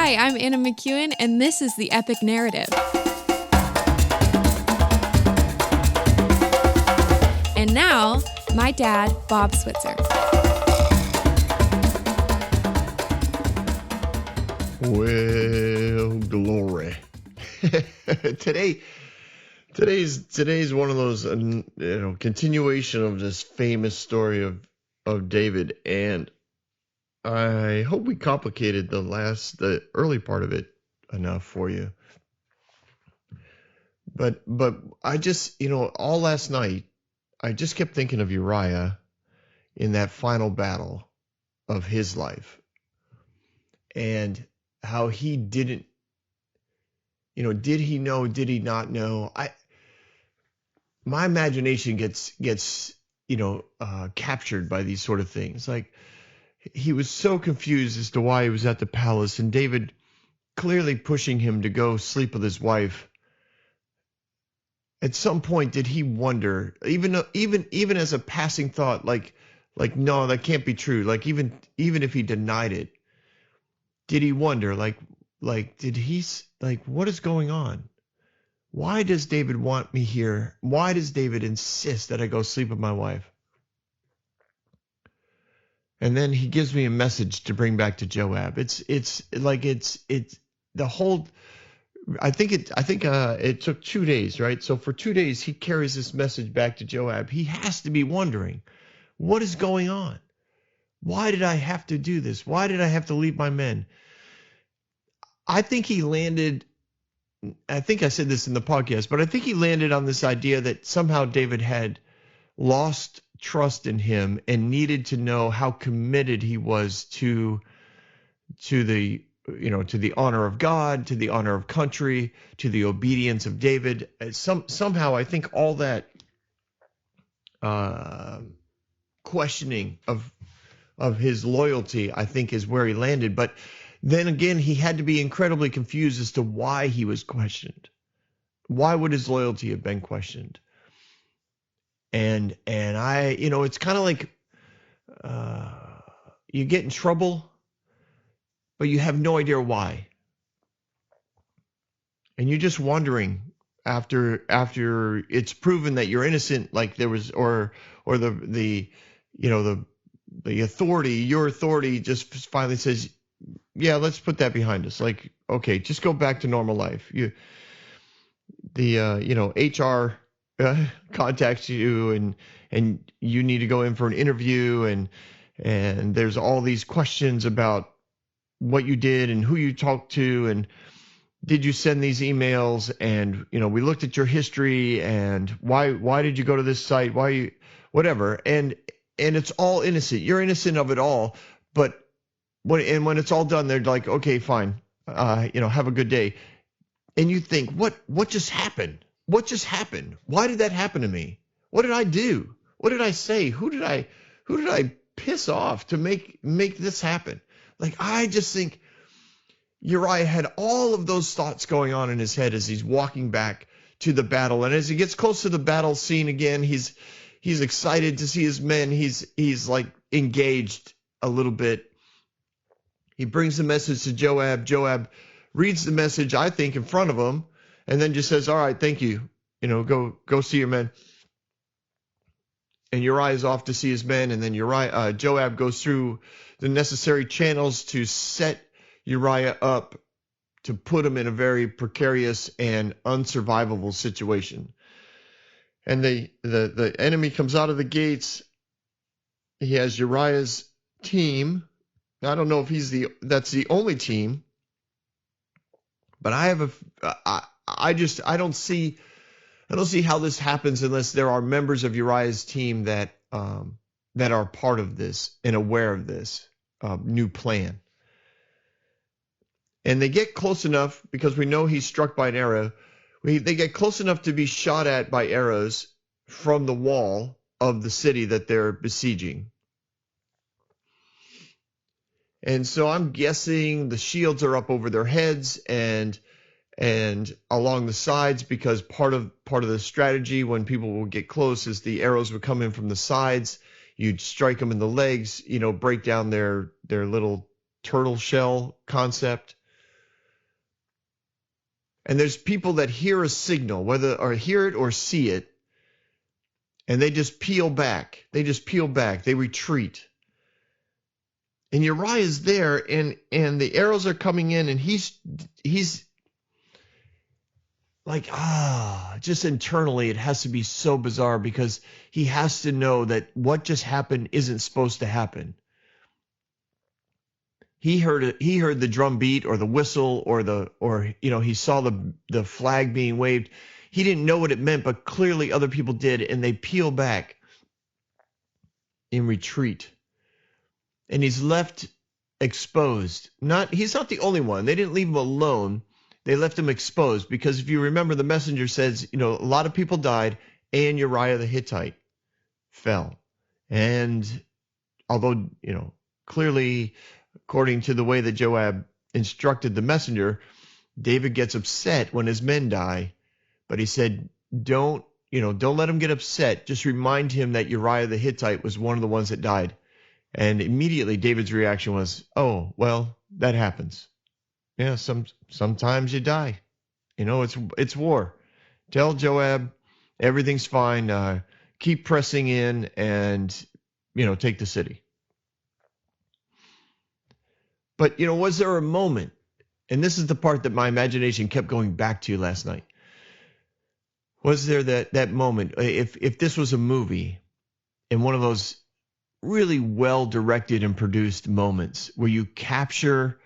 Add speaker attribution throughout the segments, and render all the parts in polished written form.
Speaker 1: Hi, I'm Anna McEwen, and this is The Epic Narrative. And now, my dad, Bob Switzer.
Speaker 2: Well, glory. Today's one of those continuation of this famous story of David, and I hope we complicated the early part of it enough for you. But I just, all last night I just kept thinking of Uriah in that final battle of his life, and how he didn't, did he know, did he not know? My imagination gets captured by these sort of things. Like, he was so confused as to why he was at the palace, and David clearly pushing him to go sleep with his wife. At some point, did he wonder, even as a passing thought, like no, that can't be true. Like, even if he denied it, did he wonder, did he, what is going on? Why does David want me here? Why does David insist that I go sleep with my wife? And then he gives me a message to bring back to Joab. It's the whole. I think it took 2 days, right? So for 2 days he carries this message back to Joab. He has to be wondering, what is going on? Why did I have to do this? Why did I have to leave my men? I think he landed. I think I said this in the podcast, but I think he landed on this idea that somehow David had lost trust in him and needed to know how committed he was to the honor of God, to the honor of country, to the obedience of David. Somehow I think all that questioning of his loyalty, I think, is where he landed. But then again, he had to be incredibly confused as to why he was questioned. Why would his loyalty have been questioned? And I, it's kind of like you get in trouble, but you have no idea why. And you're just wondering after it's proven that you're innocent, like there was, or the authority, your authority just finally says, yeah, let's put that behind us. Like, okay, just go back to normal life. HR contacts you, and you need to go in for an interview, and there's all these questions about what you did and who you talked to, and did you send these emails, and we looked at your history, and why did you go to this site, whatever, and it's all innocent. You're innocent of it all, but when it's all done, they're like, okay, fine, have a good day. And you think, what just happened? What just happened? Why did that happen to me? What did I do? What did I say? Who did I piss off to make this happen? Like, I just think Uriah had all of those thoughts going on in his head as he's walking back to the battle. And as he gets close to the battle scene again, he's excited to see his men. He's like engaged a little bit. He brings the message to Joab. Joab reads the message, I think, in front of him, and then just says, all right, thank you. Go see your men. And Uriah is off to see his men, and then Joab goes through the necessary channels to set Uriah up, to put him in a very precarious and unsurvivable situation. And the enemy comes out of the gates. He has Uriah's team. I don't know if that's the only team, but I don't see how this happens unless there are members of Uriah's team that are part of this and aware of this new plan. And they get close enough, because we know he's struck by an arrow. They get close enough to be shot at by arrows from the wall of the city that they're besieging. And so I'm guessing the shields are up over their heads and along the sides, because part of the strategy when people will get close is the arrows would come in from the sides. You'd strike them in the legs, break down their little turtle shell concept. And there's people that hear a signal, whether or hear it or see it, and they just peel back. They just peel back. They retreat. And Uriah is there, and the arrows are coming in, and he's like, just internally, it has to be so bizarre because he has to know that what just happened isn't supposed to happen. He heard it, he heard the drum beat or the whistle or he saw the flag being waved. He didn't know what it meant, but clearly other people did, and they peel back in retreat. And he's left exposed. He's not the only one. They didn't leave him alone. They left him exposed because if you remember, the messenger says, a lot of people died and Uriah the Hittite fell. And although, clearly, according to the way that Joab instructed the messenger, David gets upset when his men die. But he said, don't let him get upset. Just remind him that Uriah the Hittite was one of the ones that died. And immediately David's reaction was, oh, well, that happens. Yeah, sometimes you die. It's war. Tell Joab everything's fine. Keep pressing in and, take the city. But, was there a moment, and this is the part that my imagination kept going back to last night. Was there that moment, if this was a movie and one of those really well directed and produced moments where you capture,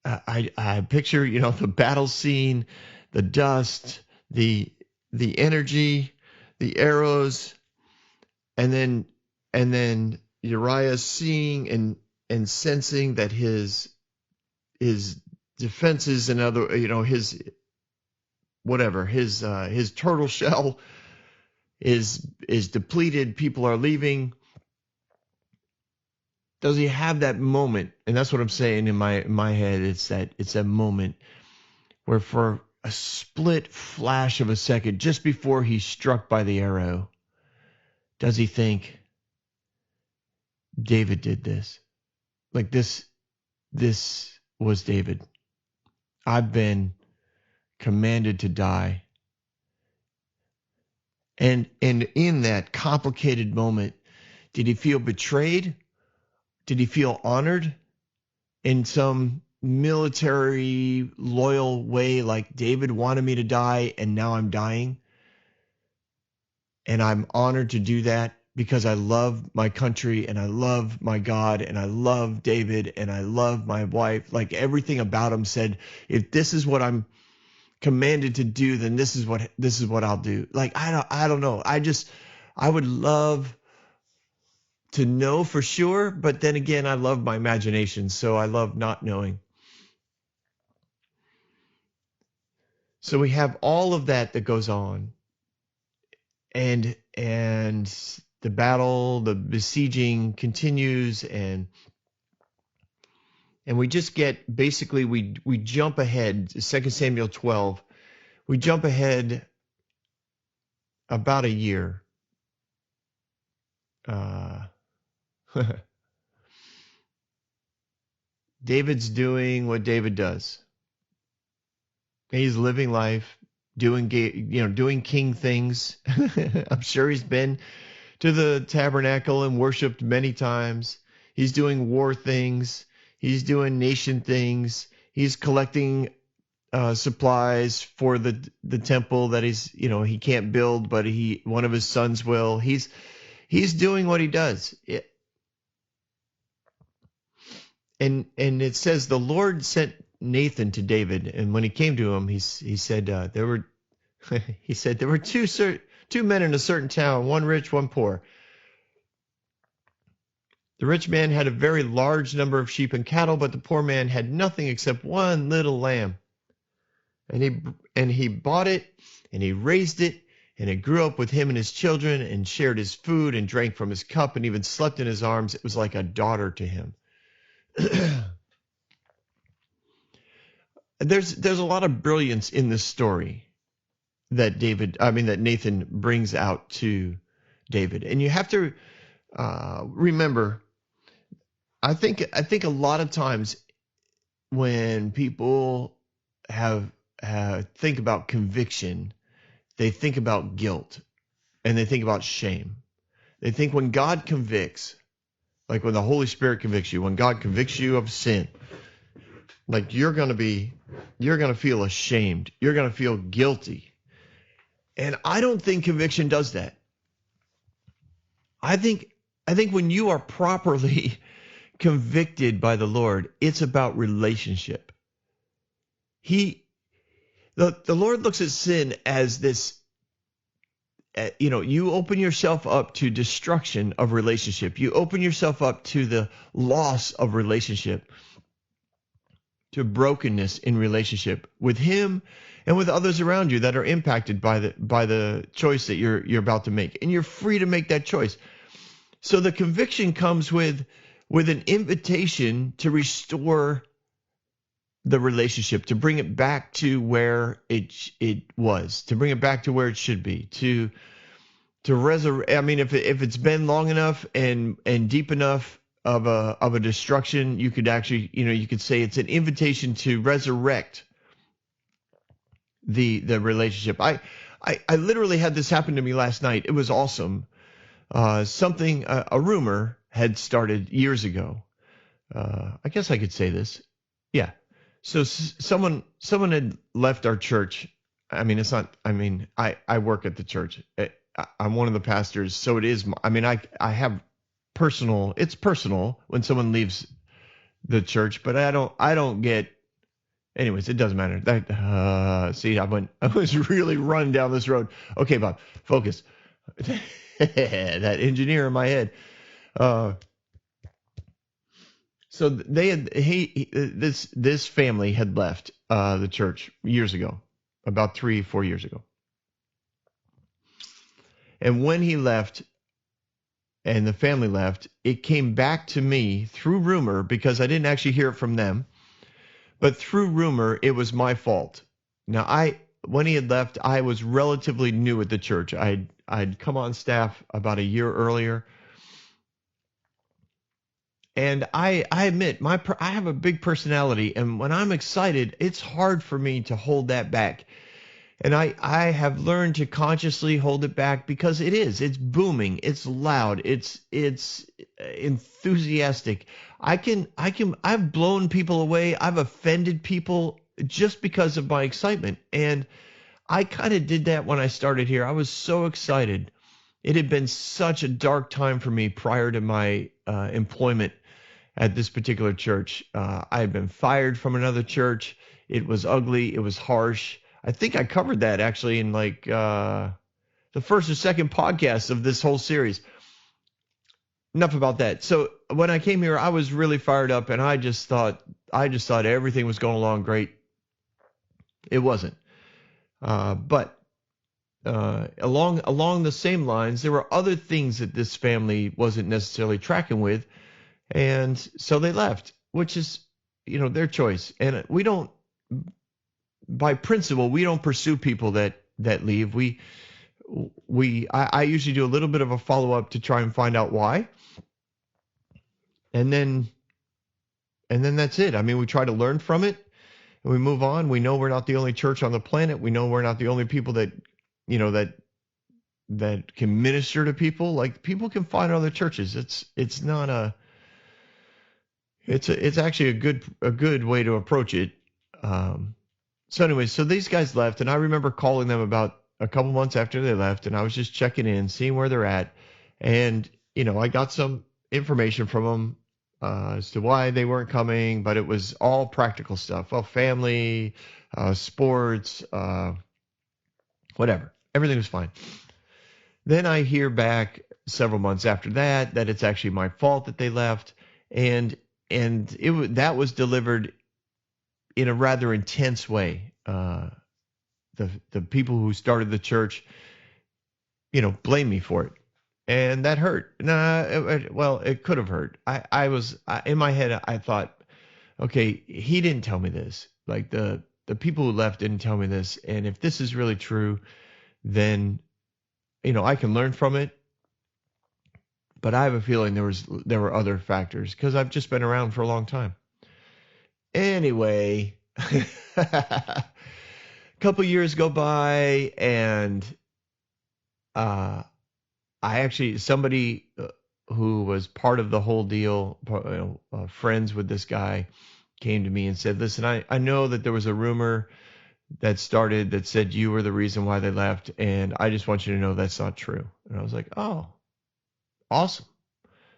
Speaker 2: I picture, the battle scene, the dust, the energy, the arrows, and then Uriah seeing and sensing that his defenses and other, his turtle shell is depleted. People are leaving. Does he have that moment? And that's what I'm saying in my head. It's that moment where for a split flash of a second, just before he's struck by the arrow, does he think, David did this? Like this was David. I've been commanded to die. And in that complicated moment, did he feel betrayed? Did he feel honored in some military loyal way, like David wanted me to die and now I'm dying? And I'm honored to do that because I love my country and I love my God and I love David and I love my wife. Like everything about him said, if this is what I'm commanded to do, then this is what I'll do. Like I don't know. I would love to know for sure, but then again, I love my imagination, so I love not knowing. So we have all of that goes on, and the battle, the besieging continues, and we just get basically we jump ahead. 2 Samuel 12, we jump ahead about a year. David's doing what David does. He's living life, doing king things. I'm sure he's been to the tabernacle and worshiped many times. He's doing war things. He's doing nation things. He's collecting supplies for the temple that he can't build, but one of his sons will. He's doing what he does. And it says the Lord sent Nathan to David, and when he came to him, he said there were two men in a certain town, one rich, one poor. The rich man had a very large number of sheep and cattle, but the poor man had nothing except one little lamb. And he bought it, and he raised it, and it grew up with him and his children, and shared his food, and drank from his cup, and even slept in his arms. It was like a daughter to him. There's a lot of brilliance in this story that Nathan brings out to David, and you have to remember. I think a lot of times when people have think about conviction, they think about guilt and they think about shame. They think when God convicts, like when the Holy Spirit convicts you, when God convicts you of sin, like you're going to feel ashamed. You're going to feel guilty. And I don't think conviction does that. I think when you are properly convicted by the Lord, it's about relationship. The Lord looks at sin as this, you open yourself up to destruction of relationship. You open yourself up to the loss of relationship, to brokenness in relationship with Him and with others around you that are impacted by the choice that you're about to make. And you're free to make that choice. So the conviction comes with an invitation to restore the relationship, to bring it back to where it was, to bring it back to where it should be, to resurrect. I mean, if it's been long enough and deep enough of a destruction, you could actually, you could say it's an invitation to resurrect the relationship. I literally had this happen to me last night. It was awesome. A rumor had started years ago. I guess I could say this. Yeah. So someone had left our church. I mean, it's not. I mean, I work at the church. I'm one of the pastors, so it is. I mean, I have personal. It's personal when someone leaves the church, but I don't get. Anyways, it doesn't matter. See, I was really running down this road. Okay, Bob, focus. That engineer in my head. So this family had left the church years ago, about 3-4 years ago. And when he left and the family left, it came back to me through rumor, because I didn't actually hear it from them, but through rumor, it was my fault. Now, when he had left, I was relatively new at the church. I'd come on staff about a year earlier. And I admit, I have a big personality, and when I'm excited, it's hard for me to hold that back. And I have learned to consciously hold it back, because it's booming, it's loud, it's enthusiastic. I've blown people away, I've offended people just because of my excitement. And I kind of did that when I started here. I was so excited. It had been such a dark time for me prior to my employment at this particular church. I had been fired from another church. It was ugly. It was harsh. I think I covered that actually in like the first or second podcast of this whole series. Enough about that. So when I came here, I was really fired up, and I just thought everything was going along great. It wasn't. But along the same lines, there were other things that this family wasn't necessarily tracking with, and so they left, which is, their choice. And we don't, by principle, we don't pursue people that leave. I usually do a little bit of a follow up to try and find out why, and then that's it. I mean, we try to learn from it, and we move on. We know we're not the only church on the planet. We know we're not the only people that can minister to people. Like, people can find other churches. It's actually a good way to approach it. So anyway, so these guys left, and I remember calling them about a couple months after they left, and I was just checking in, seeing where they're at. And, I got some information from them as to why they weren't coming, but it was all practical stuff. Well, family, sports, whatever. Everything was fine. Then I hear back several months after that it's actually my fault that they left, and that was delivered in a rather intense way. The people who started the church, blame me for it, and that hurt. It could have hurt. I was in my head. I thought, okay, he didn't tell me this. Like, the people who left didn't tell me this, and if this is really true, then I can learn from it. But I have a feeling there were other factors, because I've just been around for a long time. Anyway, A couple years go by, and uh, I actually, somebody who was part of the whole deal, friends with this guy, came to me and said, listen, I know that there was a rumor that started that said you were the reason why they left, and I just want you to know that's not true. And I was like, oh, awesome.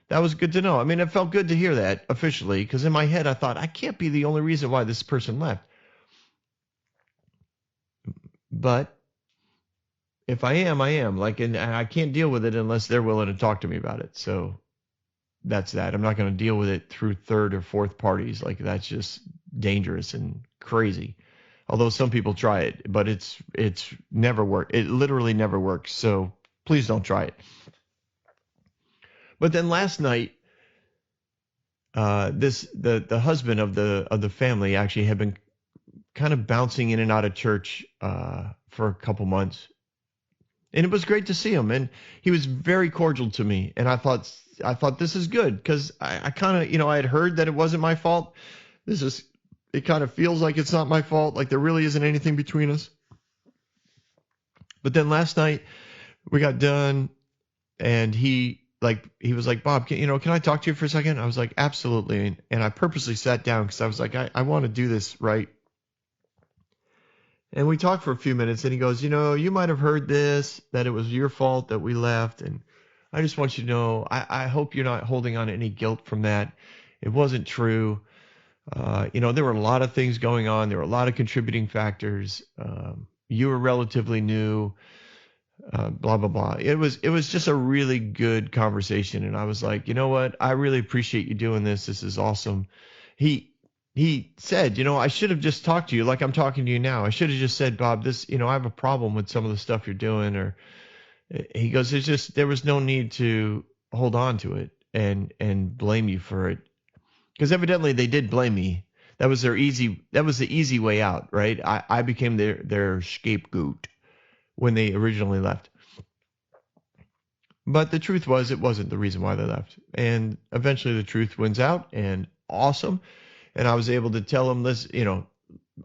Speaker 2: That was good to know. I mean, it felt good to hear that officially, because in my head I thought, I can't be the only reason why this person left. But if I am, I am. Like, and I can't deal with it unless they're willing to talk to me about it. So that's that. I'm not going to deal with it through third or fourth parties. Like, that's just dangerous and crazy. Although some people try it, but it's never worked. It literally never works. So please don't try it. But then last night, the husband of the family actually had been kind of bouncing in and out of church for a couple months, and it was great to see him. And he was very cordial to me, and I thought this is good, because I kind of, I had heard that it wasn't my fault. It kind of feels like it's not my fault, like there really isn't anything between us. But then last night we got done, and he was like, Bob, can I talk to you for a second? I was like, absolutely. And I purposely sat down because I was like, I want to do this right. And we talked for a few minutes, and he goes, you might have heard this, that it was your fault that we left. And I just want you to know, I hope you're not holding on to any guilt from that. It wasn't true. There were a lot of things going on. There were a lot of contributing factors. You were relatively new, blah, blah, blah. It was just a really good conversation. And I was like, you know what? I really appreciate you doing this. This is awesome. He said, I should have just talked to you like I'm talking to you now. I should have just said, Bob, this, I have a problem with some of the stuff you're doing. Or he goes, there was no need to hold on to it and blame you for it. Because evidently they did blame me. That was the easy way out, right? I became their scapegoat when they originally left. But the truth was, it wasn't the reason why they left. And eventually the truth wins out, and awesome. And I was able to tell them this,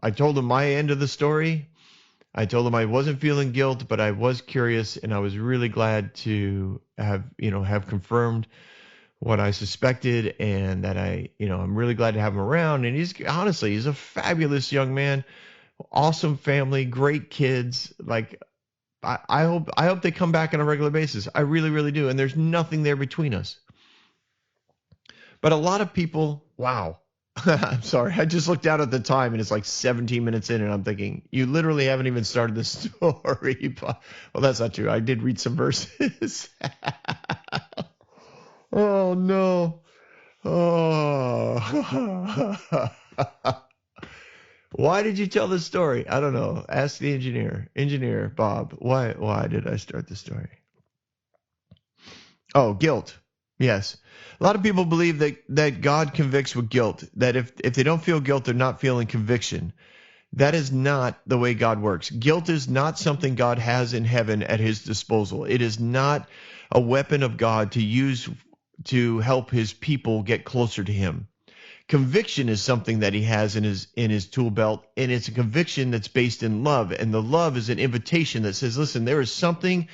Speaker 2: I told them my end of the story. I told them I wasn't feeling guilt, but I was curious, and I was really glad to have confirmed what I suspected, and that I'm really glad to have him around. And he's a fabulous young man, awesome family, great kids. Like, I hope they come back on a regular basis. I really, really do. And there's nothing there between us. But a lot of people, wow. I'm sorry. I just looked out at the time, and it's like 17 minutes in, and I'm thinking, you literally haven't even started the story. Well, that's not true. I did read some verses. Oh, no. Oh. Why did you tell this story? I don't know. Ask the engineer. Engineer, Bob, why did I start the story? Oh, guilt. Yes. A lot of people believe that God convicts with guilt, that if they don't feel guilt, they're not feeling conviction. That is not the way God works. Guilt is not something God has in heaven at his disposal. It is not a weapon of God to use to help his people get closer to him. Conviction is something that he has in his tool belt, and it's a conviction that's based in love. And the love is an invitation that says, listen, there is something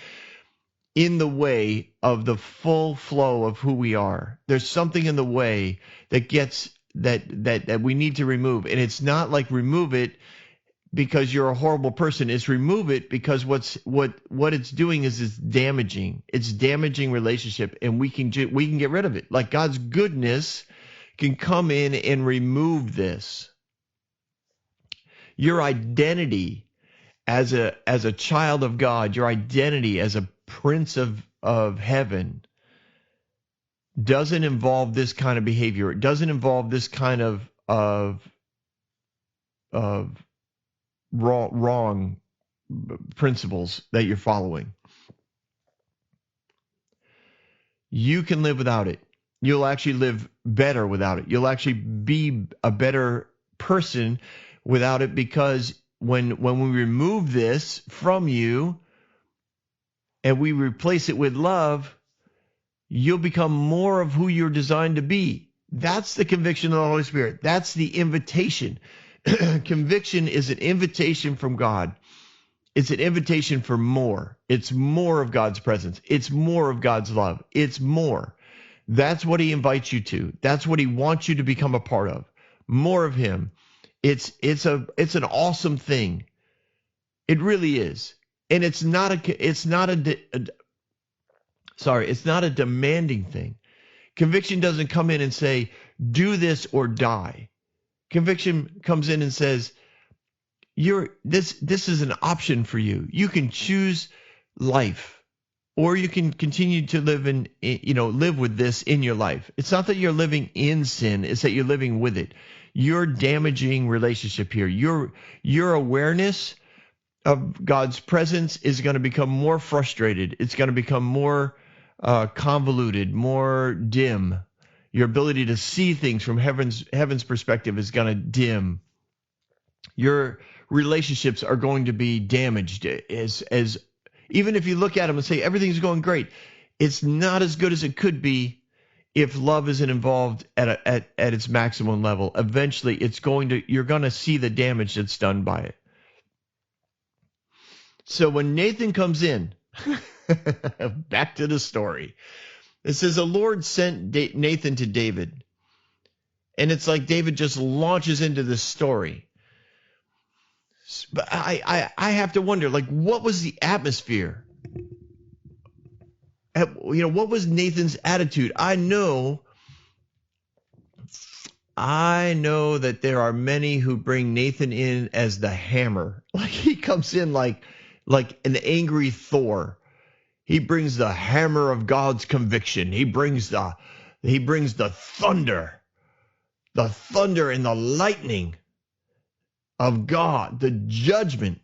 Speaker 2: in the way of the full flow of who we are. There's something in the way that gets that we need to remove. And it's not like remove it because you're a horrible person. It's remove it because what it's doing is it's damaging. It's damaging relationship, and we can get rid of it. Like, God's goodness can come in and remove this. Your identity as a child of God, your identity as a prince of heaven doesn't involve this kind of behavior. It doesn't involve this kind of wrong principles that you're following. You can live without it. You'll actually live better without it. You'll actually be a better person without it, because when we remove this from you and we replace it with love, you'll become more of who you're designed to be. That's the conviction of the Holy Spirit. That's the invitation. Conviction is an invitation from God. It's an invitation for more. It's more of God's presence. It's more of God's love. It's more. That's what he invites you to. That's what he wants you to become a part of. More of him. It's an awesome thing. It really is. And it's not a demanding thing. Conviction doesn't come in and say, do this or die. Conviction comes in and says, this is an option for you. You can choose life, or you can continue to live with this in your life. It's not that you're living in sin, it's that you're living with it. You're damaging relationship here. Your awareness of God's presence is going to become more frustrated. It's going to become more convoluted, more dim. Your ability to see things from heaven's perspective is going to dim. Your relationships are going to be damaged as even if you look at them and say everything's going great, it's not as good as it could be if love isn't involved at its maximum level. Eventually, you're going to see the damage that's done by it. So when Nathan comes in, back to the story. It says the Lord sent Nathan to David. And it's like David just launches into this story. But I have to wonder, like, what was the atmosphere? What was Nathan's attitude? I know that there are many who bring Nathan in as the hammer. Like he comes in like an angry Thor. He brings the hammer of God's conviction. He brings the thunder and the lightning of God, the judgment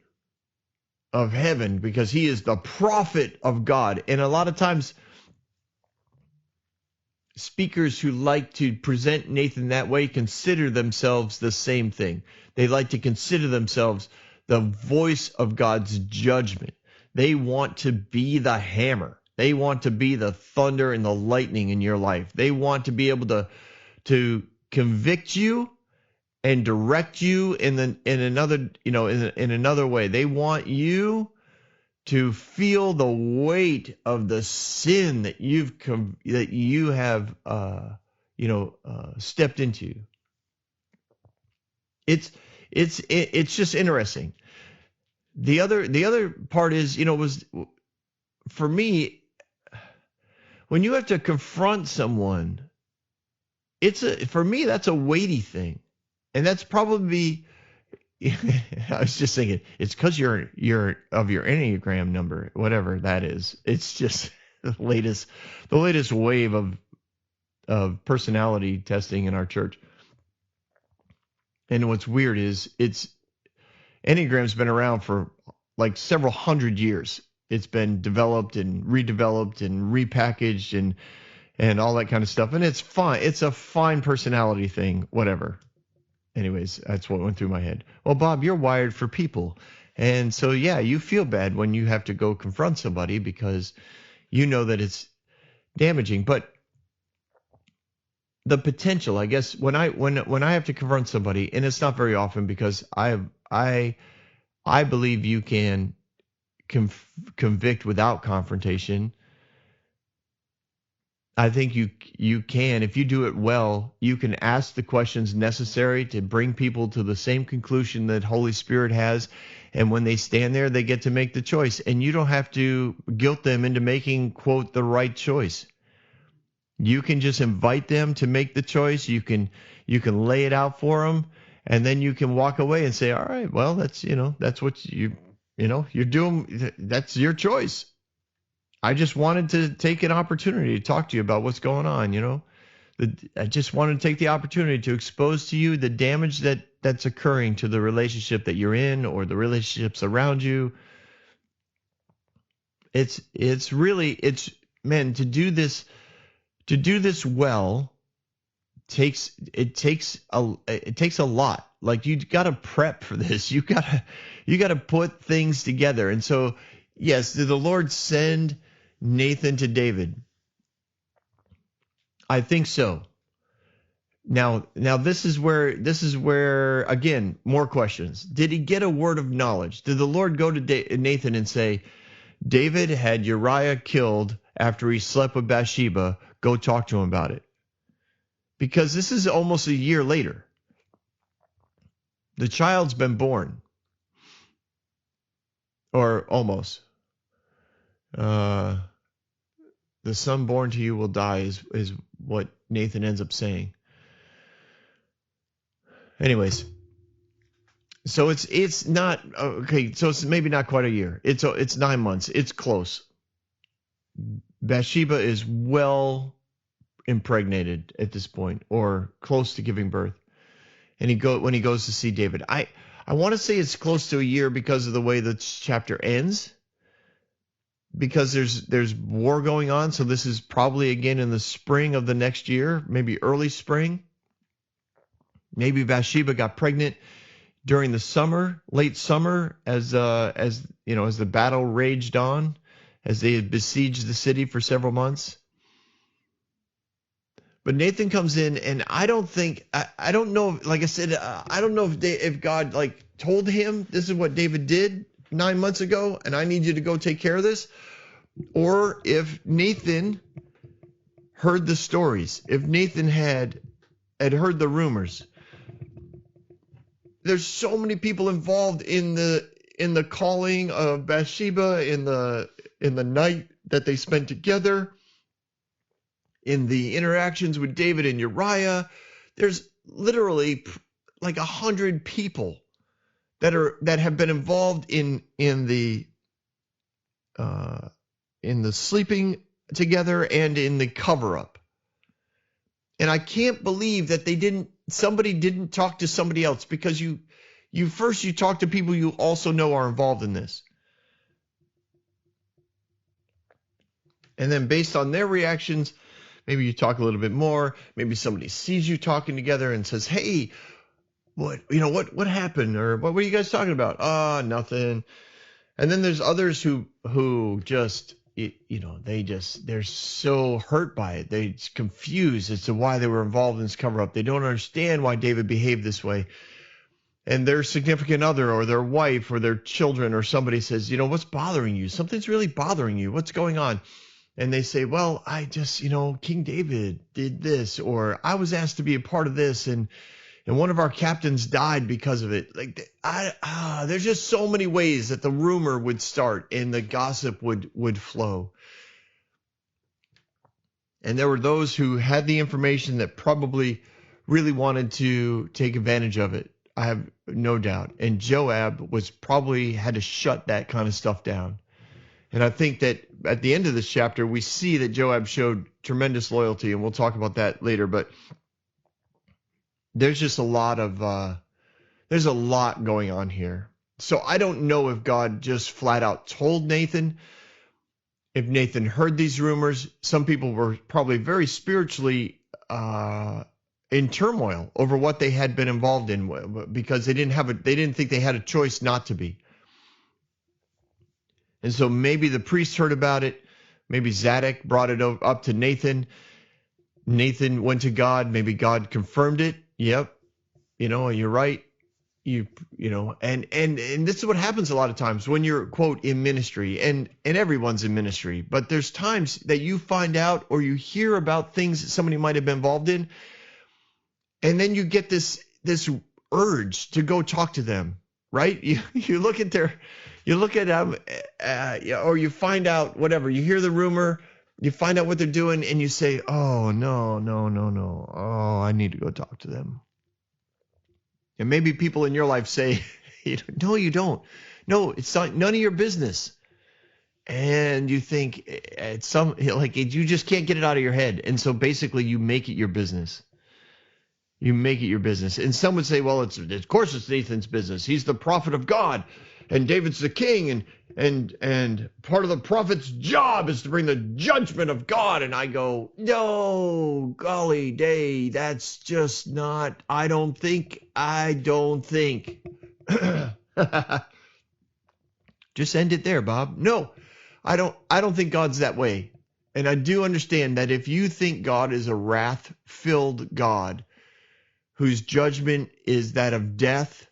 Speaker 2: of heaven, because he is the prophet of God. And a lot of times, speakers who like to present Nathan that way consider themselves the same thing. They like to consider themselves the voice of God's judgment. They want to be the hammer. They want to be the thunder and the lightning in your life. They want to be able to convict you and direct you in another way. They want you to feel the weight of the sin that you have stepped into. It's just interesting. The other part is, was for me, when you have to confront someone, for me that's a weighty thing. And that's probably, I was just thinking, it's because you're of your Enneagram number, whatever that is. It's just the latest wave of personality testing in our church. And what's weird is Enneagram's been around for like several hundred years. It's been developed and redeveloped and repackaged and all that kind of stuff. And it's fine. It's a fine personality thing, whatever. Anyways, that's what went through my head. Well, Bob, you're wired for people. And so, yeah, you feel bad when you have to go confront somebody because you know that it's damaging. But the potential, I guess, when I have to confront somebody, and it's not very often because I believe you can convict without confrontation. I think you can, if you do it well, you can ask the questions necessary to bring people to the same conclusion that Holy Spirit has. And when they stand there, they get to make the choice. And you don't have to guilt them into making, quote, the right choice. You can just invite them to make the choice. You can lay it out for them. And then you can walk away and say, all right, well, that's what you're doing. That's your choice. I just wanted to take an opportunity to talk to you about what's going on, I just wanted to take the opportunity to expose to you the damage that's occurring to the relationship that you're in or the relationships around you. It's really, man, to do this well takes a lot. Like you got to prep for this. You got to put things together. And so, yes, did the Lord send Nathan to David? I think so. Now this is where again more questions. Did he get a word of knowledge? Did the Lord go to Nathan and say, David had Uriah killed after he slept with Bathsheba. Go talk to him about it. Because this is almost a year later. The child's been born. Or almost. The son born to you will die is what Nathan ends up saying. Anyways. So it's not okay. So it's maybe not quite a year. It's 9 months. It's close. Bathsheba is well impregnated at this point, or close to giving birth. And when he goes to see David, I want to say it's close to a year because of the way the chapter ends. Because there's war going on, so this is probably again in the spring of the next year, maybe early spring. Maybe Bathsheba got pregnant during the summer, late summer, as the battle raged on, as they had besieged the city for several months. But Nathan comes in, and I don't know. Like I said, I don't know if God told him this is what David did 9 months ago, and I need you to go take care of this, or if Nathan heard the stories, if Nathan had heard the rumors. There's so many people involved in the calling of Bathsheba, in the night that they spent together, in the interactions with David and Uriah. There's literally like 100 people that have been involved in the sleeping together and in the cover up. And I can't believe that somebody didn't talk to somebody else, because you first talk to people you also know are involved in this. And then based on their reactions, maybe you talk a little bit more. Maybe somebody sees you talking together and says, "Hey, what happened?" Or "What were you guys talking about?" Nothing. And then there's others who just, they're so hurt by it. They're confused as to why they were involved in this cover up. They don't understand why David behaved this way. And their significant other or their wife or their children or somebody says, "What's bothering you? Something's really bothering you. What's going on?" And they say, "Well, I just, King David did this, or I was asked to be a part of this, and one of our captains died because of it." There's just so many ways that the rumor would start and the gossip would flow. And there were those who had the information that probably really wanted to take advantage of it. I have no doubt. And Joab had to shut that kind of stuff down. And I think that at the end of this chapter, we see that Joab showed tremendous loyalty, and we'll talk about that later. But there's just there's a lot going on here. So I don't know if God just flat out told Nathan, if Nathan heard these rumors. Some people were probably very spiritually in turmoil over what they had been involved in, because they didn't think they had a choice not to be. And so maybe the priest heard about it. Maybe Zadok brought it up to Nathan. Nathan went to God. Maybe God confirmed it. Yep. You're right. And this is what happens a lot of times when you're, quote, in ministry, and everyone's in ministry. But there's times that you find out or you hear about things that somebody might have been involved in. And then you get this urge to go talk to them, right? You look at them, or you find out whatever. You hear the rumor, you find out what they're doing, and you say, "Oh, no. Oh, I need to go talk to them." And maybe people in your life say, "No, you don't. No, it's not, none of your business." And you think you just can't get it out of your head. And so basically you make it your business. You make it your business. And some would say, "Well, of course it's Nathan's business. He's the prophet of God, and David's the king, and part of the prophet's job is to bring the judgment of God." And I go, "No, golly day, that's just not, I don't think. Just end it there, Bob. No, I don't think God's that way. And I do understand that if you think God is a wrath-filled God, whose judgment is that of death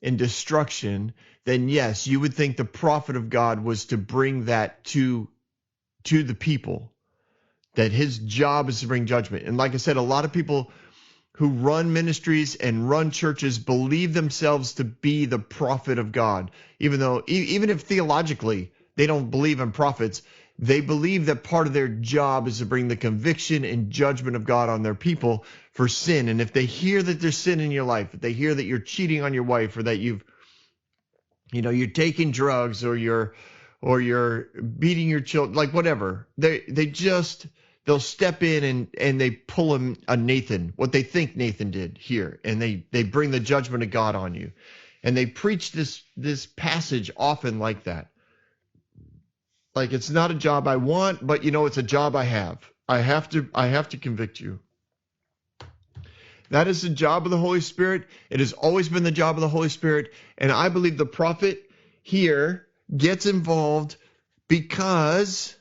Speaker 2: and destruction, then yes, you would think the prophet of God was to bring that to the people, that his job is to bring judgment. And like I said, a lot of people who run ministries and run churches believe themselves to be the prophet of God, even though, even if theologically they don't believe in prophets, they believe that part of their job is to bring the conviction and judgment of God on their people for sin. And if they hear that there's sin in your life, if they hear that you're cheating on your wife, or that you're taking drugs, or you're beating your children, like whatever, they'll step in and they pull a Nathan, what they think Nathan did here, and they bring the judgment of God on you. And they preach this passage often like that. Like, it's not a job I want, but it's a job I have. I have to convict you. That is the job of the Holy Spirit. It has always been the job of the Holy Spirit. And I believe the prophet here gets involved because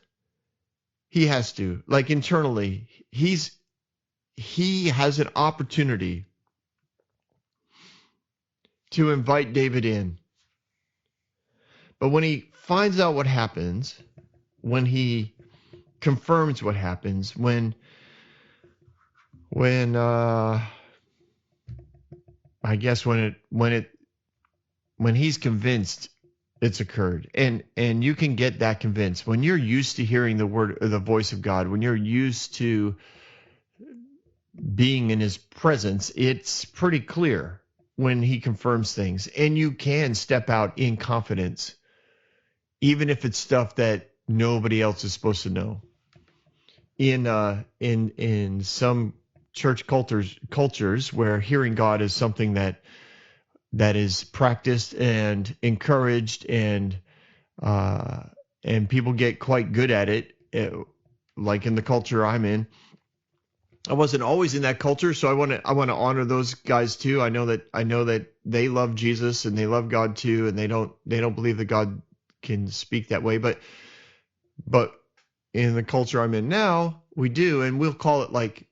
Speaker 2: he has to. Like, internally, he has an opportunity to invite David in. But when he finds out what happens, when he confirms what happens, when he's convinced it's occurred, and you can get that convinced when you're used to hearing the word or the voice of God, when you're used to being in his presence, it's pretty clear when he confirms things, and you can step out in confidence, even if it's stuff that nobody else is supposed to know. In some church cultures where hearing God is something that is practiced and encouraged, and people get quite good at it, like in the culture I'm in. I wasn't always in that culture, so I want to honor those guys too. I know that they love Jesus and they love God too, and they don't believe that God can speak that way, but in the culture I'm in now, we do, and we'll call it like,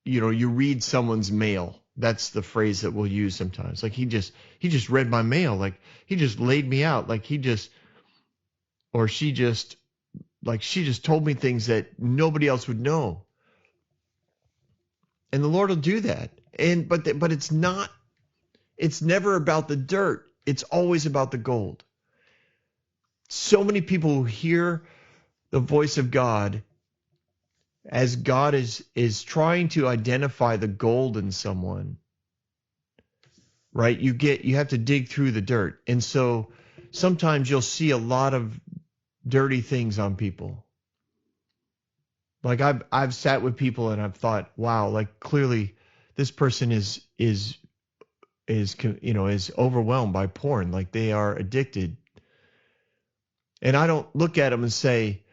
Speaker 2: you read someone's mail. That's the phrase that we'll use sometimes. Like, he just read my mail. Like, he just laid me out. Like, she just told me things that nobody else would know. And the Lord will do that. But it's never about the dirt. It's always about the gold. So many people who hear the voice of God as God is trying to identify the gold in someone, right? You have to dig through the dirt. And so sometimes you'll see a lot of dirty things on people. Like, I've sat with people and I've thought, wow, like, clearly this person is overwhelmed by porn. Like, they are addicted. And I don't look at them and say,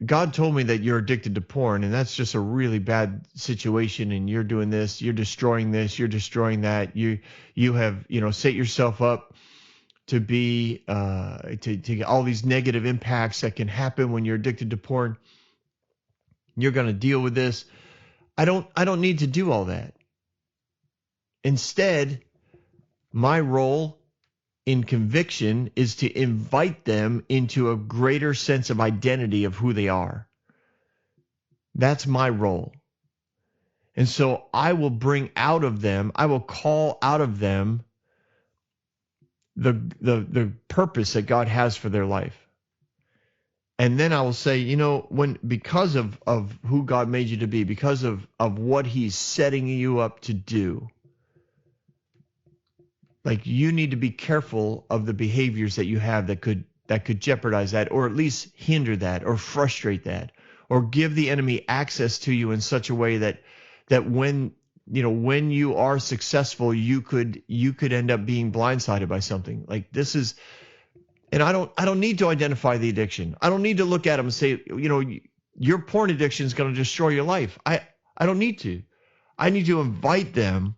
Speaker 2: God told me that you're addicted to porn, and that's just a really bad situation, and you're doing this, you're destroying this, you're destroying that. You have, set yourself up to be to get all these negative impacts that can happen when you're addicted to porn. You're going to deal with this. I don't need to do all that. Instead, my role in conviction is to invite them into a greater sense of identity of who they are. That's my role. And so I will bring out of them, I will call out of them the purpose that God has for their life. And then I will say, because of who God made you to be, because of what he's setting you up to do, like, you need to be careful of the behaviors that you have that could jeopardize that, or at least hinder that, or frustrate that, or give the enemy access to you in such a way that when you are successful, you could end up being blindsided by something. Like, this is, and I don't need to identify the addiction. I don't need to look at them and say, your porn addiction is going to destroy your life. I don't need to. I need to invite them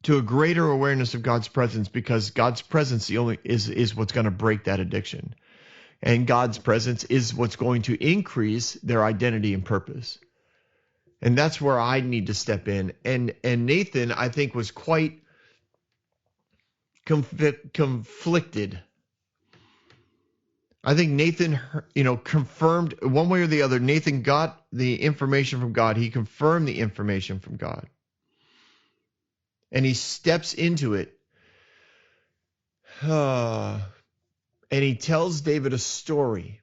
Speaker 2: to a greater awareness of God's presence, because God's presence is what's going to break that addiction. And God's presence is what's going to increase their identity and purpose. And that's where I need to step in. And Nathan, I think, was quite conflicted. I think Nathan, confirmed one way or the other. Nathan got the information from God. He confirmed the information from God. And he steps into it. And he tells David a story.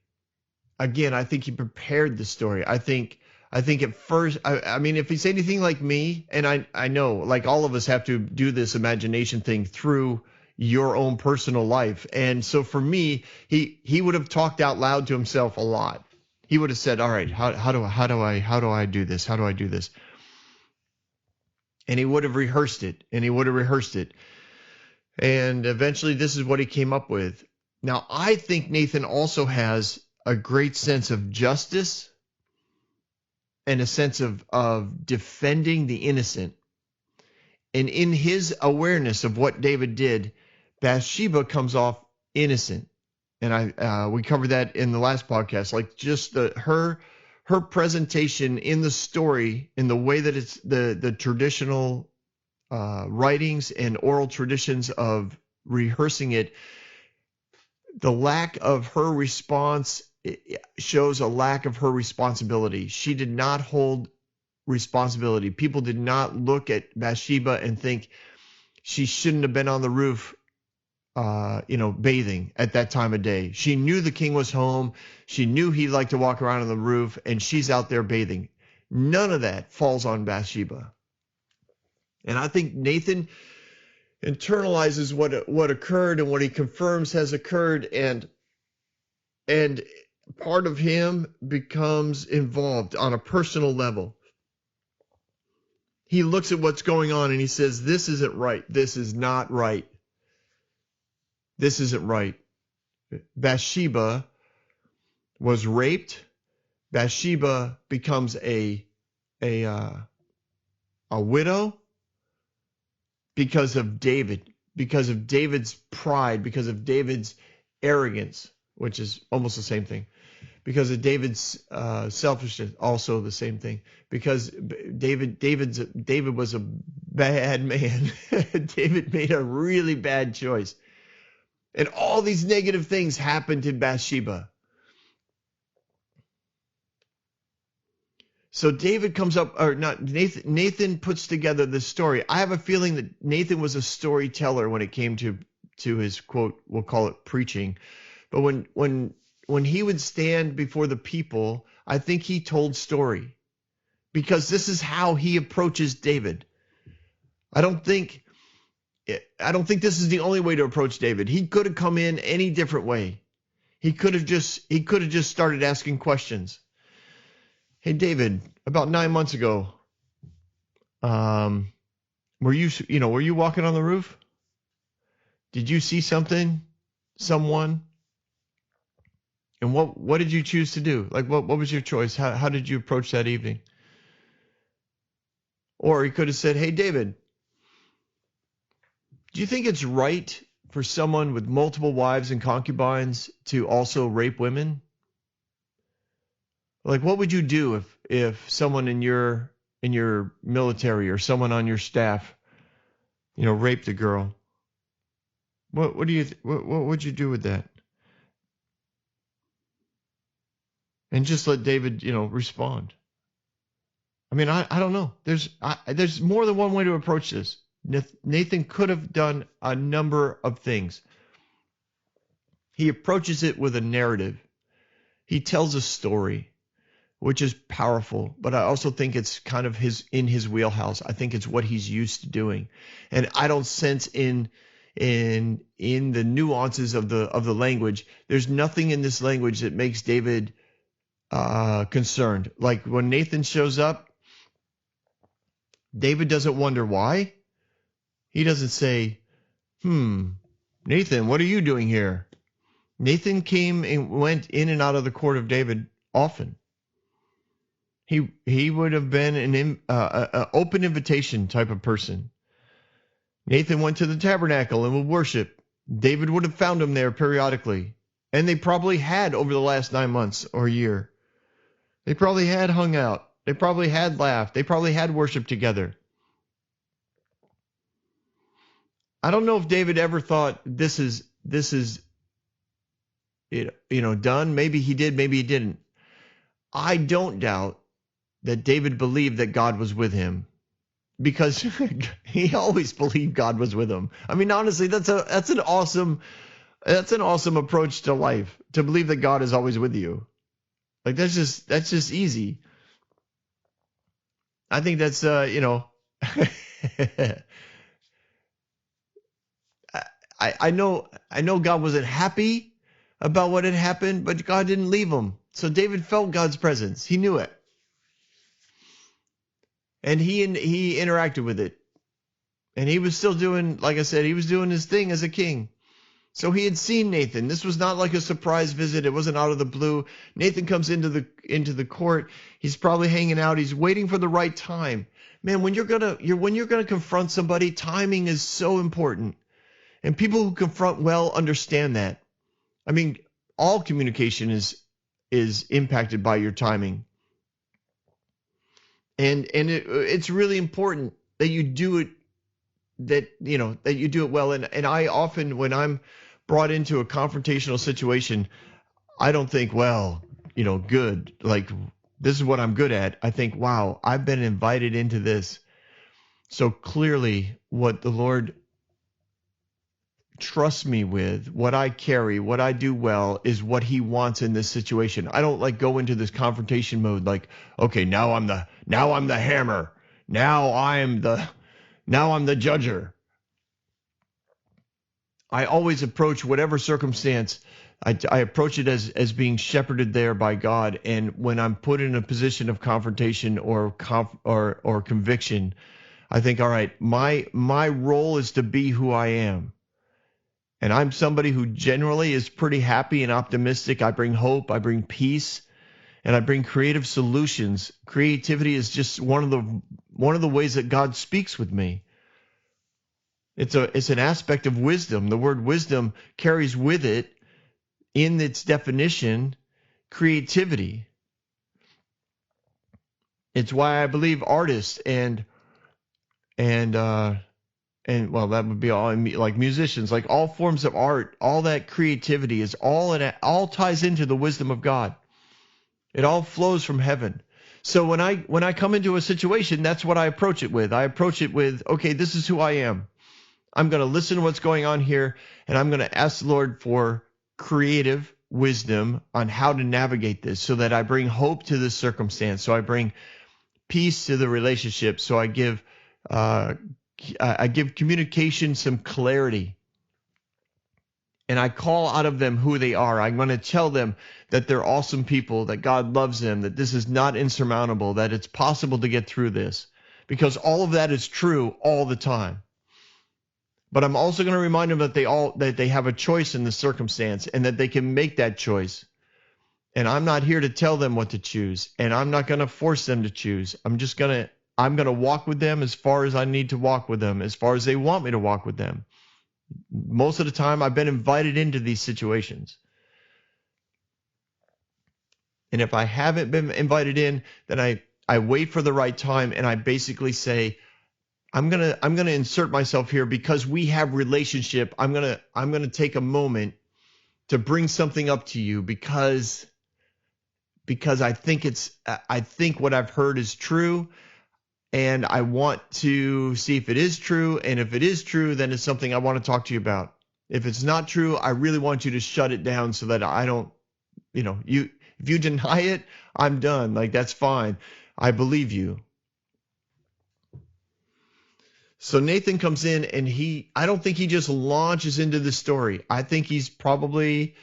Speaker 2: Again, I think he prepared the story. I think at first, I mean, if he's anything like me, and I know, like all of us have to do this imagination thing through your own personal life. And so for me, he would have talked out loud to himself a lot. He would have said, all right, how do I do this? How do I do this? And he would have rehearsed it, and he would have rehearsed it. And eventually this is what he came up with. Now, I think Nathan also has a great sense of justice and a sense of defending the innocent. And in his awareness of what David did, Bathsheba comes off innocent. And we covered that in the last podcast, like just her presentation in the story, in the way that it's the traditional writings and oral traditions of rehearsing it. The lack of her response shows a lack of her responsibility. She did not hold responsibility. People did not look at Bathsheba and think she shouldn't have been on the roof, bathing at that time of day. She knew the king was home. She knew he'd like to walk around on the roof, and she's out there bathing. None of that falls on Bathsheba. And I think Nathan internalizes what occurred and what he confirms has occurred, and part of him becomes involved on a personal level. He looks at what's going on and he says, this isn't right. This is not right. This isn't right. Bathsheba was raped. Bathsheba becomes a widow because of David, because of David's pride, because of David's arrogance, which is almost the same thing, because of David's selfishness, also the same thing, because David was a bad man. David made a really bad choice. And all these negative things happened to Bathsheba. So David comes up, or not, Nathan puts together this story. I have a feeling that Nathan was a storyteller when it came to his, quote, we'll call it preaching. But when he would stand before the people, I think he told story, because this is how he approaches David. I don't think this is the only way to approach David. He could have come in any different way. He could have just started asking questions. Hey, David, about 9 months ago, were you walking on the roof? Did you see something, someone? And what did you choose to do? Like, what was your choice? How did you approach that evening? Or he could have said, hey, David, do you think it's right for someone with multiple wives and concubines to also rape women? Like, what would you do if someone in your military or someone on your staff, raped a girl? What would you do with that? And just let David, respond. I mean, I don't know. There's more than one way to approach this. Nathan could have done a number of things. He approaches it with a narrative. He tells a story, which is powerful, but I also think it's kind of in his wheelhouse. I think it's what he's used to doing. And I don't sense in the nuances of the language, there's nothing in this language that makes David concerned. Like when Nathan shows up, David doesn't wonder why. He doesn't say, Nathan, what are you doing here? Nathan came and went in and out of the court of David often. He would have been an open invitation type of person. Nathan went to the tabernacle and would worship. David would have found him there periodically. And they probably had over the last 9 months or a year. They probably had hung out. They probably had laughed. They probably had worship together. I don't know if David ever thought this is done. Maybe he did, maybe he didn't. I don't doubt that David believed that God was with him because he always believed God was with him. I mean, honestly, that's an awesome approach to life, to believe that God is always with you. Like that's just easy. I think that's I know God wasn't happy about what had happened, but God didn't leave him. So David felt God's presence. He knew it. And he interacted with it. And he was still doing, like I said, he was doing his thing as a king. So he had seen Nathan. This was not like a surprise visit. It wasn't out of the blue. Nathan comes into the court. He's probably hanging out. He's waiting for the right time. Man, when you're gonna confront somebody, timing is so important. And people who confront well understand that. I mean, all communication is impacted by your timing. And it's really important that you do it well. And I often, when I'm brought into a confrontational situation, I don't think, well, good, like this is what I'm good at. I think, wow, I've been invited into this. So clearly what the Lord trusts me with, what I carry, what I do well is what he wants in this situation. I don't like go into this confrontation mode like, okay, now I'm the hammer. Now I'm the judger. I always approach whatever circumstance, I approach it as being shepherded there by God. And when I'm put in a position of confrontation or conviction, I think, all right, my role is to be who I am. And I'm somebody who generally is pretty happy and optimistic. I bring hope, I bring peace, and I bring creative solutions. Creativity is just one of the ways that God speaks with me. It's an aspect of wisdom. The word wisdom carries with it, in its definition, creativity. It's why I believe artists and well, that would be all, like musicians, like all forms of art, all that creativity is all ties into the wisdom of God. It all flows from heaven. So when I come into a situation, that's what I approach it with. I approach it with, okay, this is who I am. I'm going to listen to what's going on here, and I'm going to ask the Lord for creative wisdom on how to navigate this so that I bring hope to this circumstance. So I bring peace to the relationship. So I give communication some clarity. And I call out of them who they are. I'm going to tell them that they're awesome people, that God loves them, that this is not insurmountable, that it's possible to get through this. Because all of that is true all the time. But I'm also going to remind them that they have a choice in the circumstance and that they can make that choice. And I'm not here to tell them what to choose, and I'm not going to force them to choose. I'm going to walk with them as far as I need to walk with them, as far as they want me to walk with them. Most of the time I've been invited into these situations. And if I haven't been invited in, then I wait for the right time and I basically say, I'm gonna insert myself here because we have relationship. I'm gonna take a moment to bring something up to you because I think what I've heard is true, and I want to see if it is true. And if it is true, then it's something I want to talk to you about. If it's not true, I really want you to shut it down so that I don't, if you deny it, I'm done. Like, that's fine. I believe you. So Nathan comes in and I don't think he just launches into the story. I think he's probably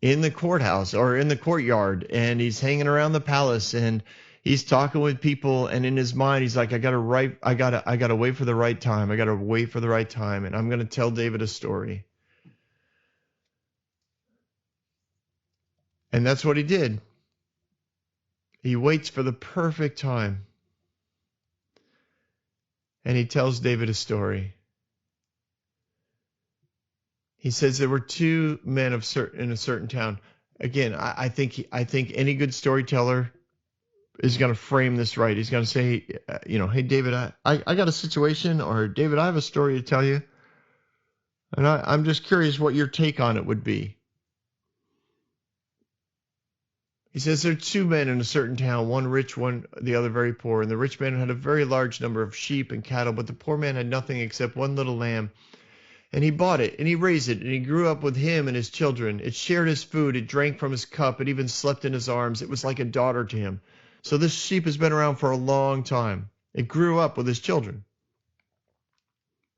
Speaker 2: in the courthouse or in the courtyard and he's hanging around the palace and he's talking with people, and in his mind he's like, I gotta wait for the right time. I gotta wait for the right time, and I'm gonna tell David a story. And that's what he did. He waits for the perfect time. And he tells David a story. He says there were two men in a certain town. Again, I think any good storyteller to frame this right. He's going to say, hey, David, I got a situation, or David, I have a story to tell you. And I'm just curious what your take on it would be. He says there are two men in a certain town, one rich, one the other very poor. And the rich man had a very large number of sheep and cattle, but the poor man had nothing except one little lamb. And he bought it, and he raised it, and he grew up with him and his children. It shared his food, it drank from his cup, it even slept in his arms. It was like a daughter to him. So this sheep has been around for a long time. It grew up with his children.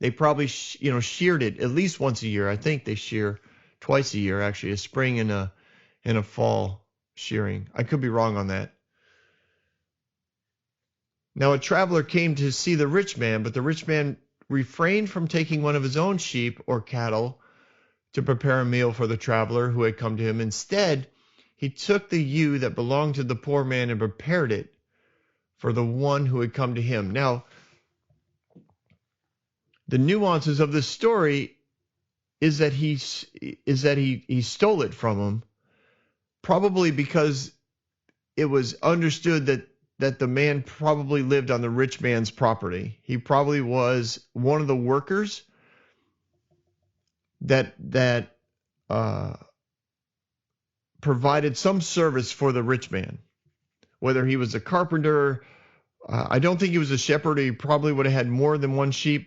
Speaker 2: They probably, sheared it at least once a year. I think they shear twice a year, actually, a spring and a fall shearing. I could be wrong on that. Now a traveler came to see the rich man, but the rich man refrained from taking one of his own sheep or cattle to prepare a meal for the traveler who had come to him. Instead, he took the ewe that belonged to the poor man and prepared it for the one who had come to him. Now, the nuances of this story is that he stole it from him, probably because it was understood that the man probably lived on the rich man's property. He probably was one of the workers that provided some service for the rich man, whether he was a carpenter. I don't think he was a shepherd. He probably would have had more than one sheep,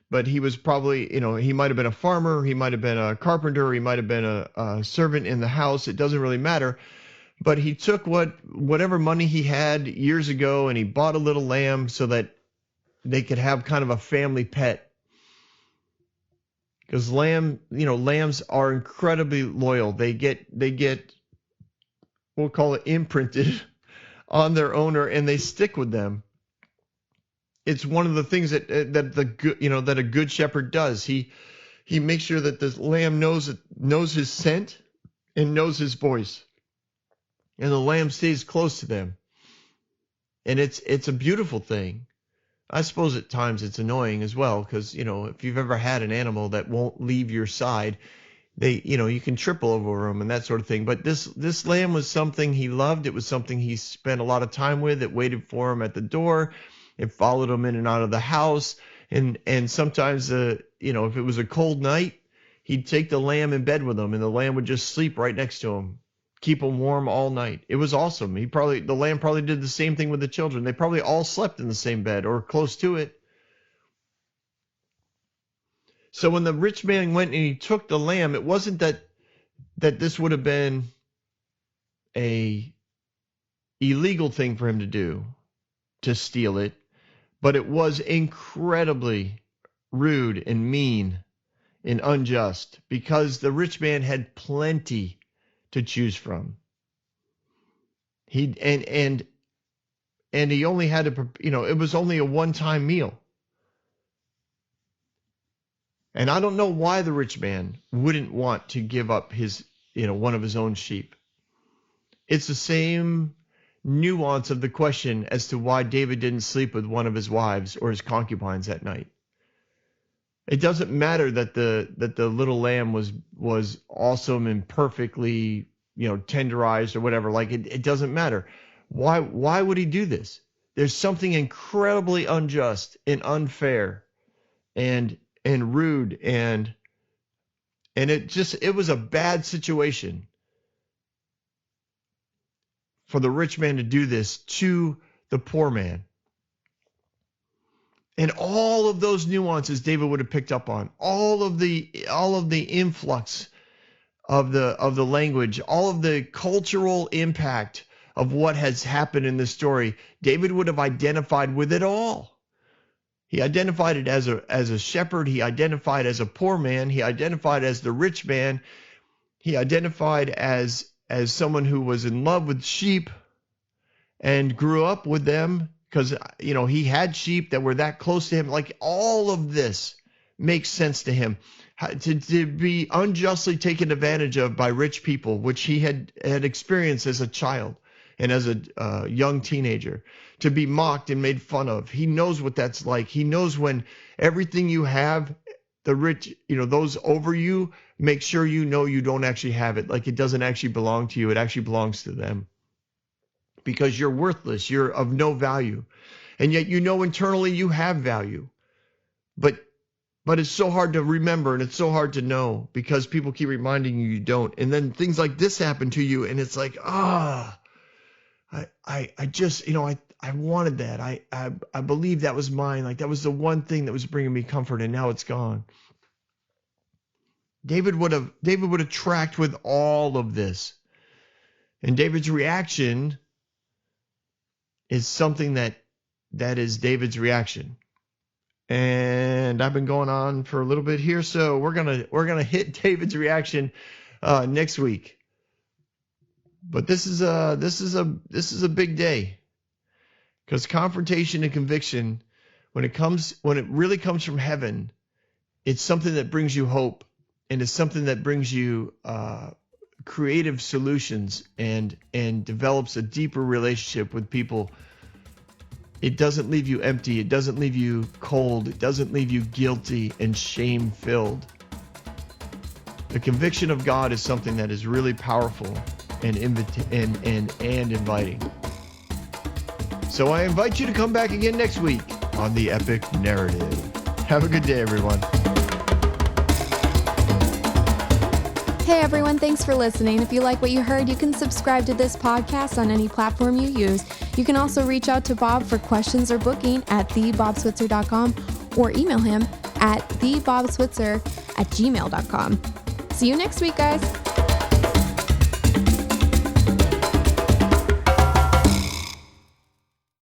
Speaker 2: but he was probably, he might have been a farmer, he might have been a carpenter, he might have been a servant in the house. It doesn't really matter. But he took whatever money he had years ago, and he bought a little lamb so that they could have kind of a family pet. Because lambs are incredibly loyal. They get we'll call it imprinted on their owner, and they stick with them. It's one of the things that a good shepherd does. He makes sure that the lamb knows his scent and knows his voice, and the lamb stays close to them. And it's a beautiful thing. I suppose at times it's annoying as well, because if you've ever had an animal that won't leave your side, you can triple over them and that sort of thing. But this lamb was something he loved. It was something he spent a lot of time with. It waited for him at the door. It followed him in and out of the house. And sometimes if it was a cold night, he'd take the lamb in bed with him, and the lamb would just sleep right next to him, keep him warm all night. It was awesome. The lamb probably did the same thing with the children. They probably all slept in the same bed or close to it. So when the rich man went and he took the lamb, it wasn't that this would have been a illegal thing for him to do, to steal it, but it was incredibly rude and mean and unjust, because the rich man had plenty to choose from. He only had to, it was only a one-time meal. And I don't know why the rich man wouldn't want to give up one of his own sheep. It's the same nuance of the question as to why David didn't sleep with one of his wives or his concubines that night. It doesn't matter that the little lamb was awesome and perfectly, tenderized or whatever. Like it doesn't matter. Why would he do this? There's something incredibly unjust and unfair and rude and it was a bad situation for the rich man to do this to the poor man. And all of those nuances David would have picked up on, all of the influx of the language, all of the cultural impact of what has happened in this story, David would have identified with it all. He identified it as a shepherd. He identified as a poor man. He identified as the rich man. He identified as someone who was in love with sheep and grew up with them, because he had sheep that were that close to him. Like, all of this makes sense to him. To be unjustly taken advantage of by rich people, which he had experienced as a child and as a young teenager, to be mocked and made fun of. He knows what that's like. He knows when everything you have, the rich, those over you, make sure you don't actually have it. Like, it doesn't actually belong to you. It actually belongs to them. because you're worthless, you're of no value. And yet you know internally you have value. But it's so hard to remember, and it's so hard to know because people keep reminding you don't. And then things like this happen to you, and it's like, I just, I wanted that. I believe that was mine. Like that was the one thing that was bringing me comfort, and now it's gone. David would have tracked with all of this. And David's reaction is something that is David's reaction. And I've been going on for a little bit here, so we're gonna hit David's reaction next week. But this is a big day, because confrontation and conviction, when it really comes from heaven, it's something that brings you hope, and it's something that brings you creative solutions and develops a deeper relationship with people. It doesn't leave you empty. It doesn't leave you cold. It doesn't leave you guilty and shame-filled. The conviction of God is something that is really powerful and inviting. So I invite you to come back again next week on The Epic Narrative. Have a good day, everyone.
Speaker 1: Hey everyone, thanks for listening. If you like what you heard, you can subscribe to this podcast on any platform you use. You can also reach out to Bob for questions or booking at thebobswitzer.com or email him at thebobswitzer@gmail.com. See you next week, guys.